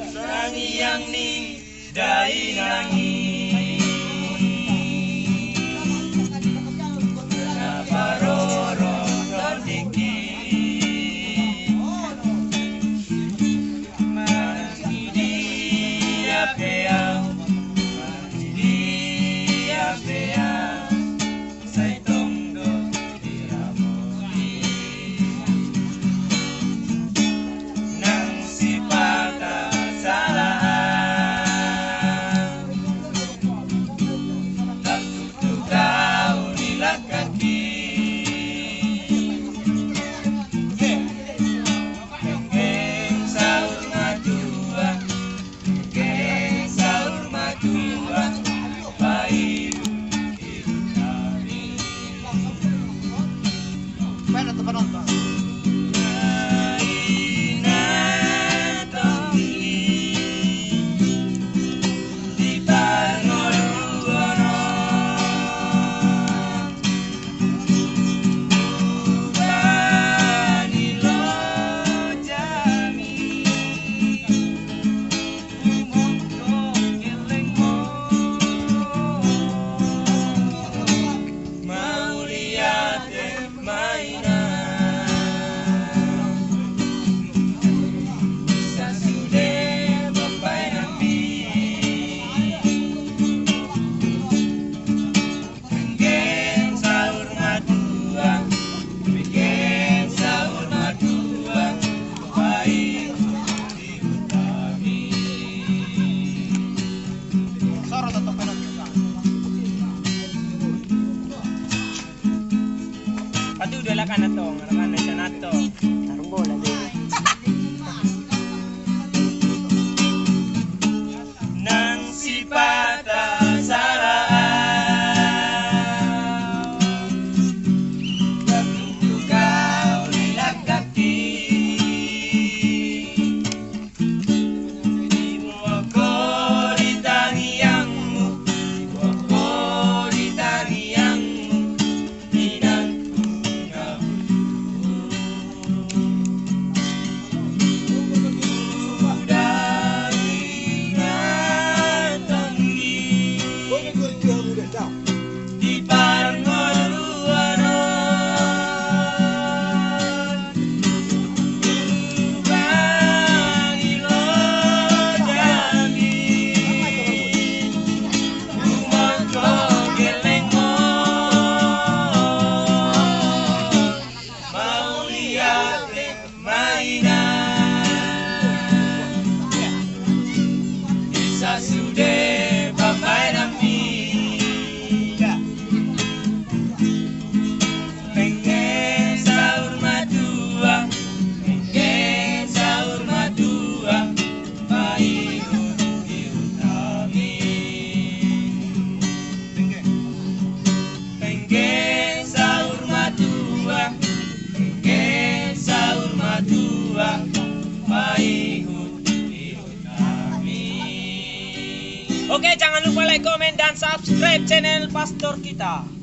Sangiang ni dai nangi Nabaroro dondiki Manangidi apeang Manangidi apeang Saitongdo diramoni Nang sipata salaan Tak tutup kau nilak kaki Geng sahur madua Geng sahur madua Baik hidup kami Mana tuh penonton? Pati udah lakan na to, lakan na siya na to. Tarong bola din. Nang sipata saraan Gagluto kau nilak kaki Ibu ako di tangiangmu Ibu ako di tangiangmu Inangku di Parngoluanon Bangilo jami Umongko gelengo Mau lihat mainan Bisa sudah bapak nabi Pengen sahur madua Pengen sahur madua Paikut hidup kami Pengen sahur madua Pengen sahur madua Paikut hidup kami. Oke, jangan lupa like, komen, dan subscribe channel Pastor kita.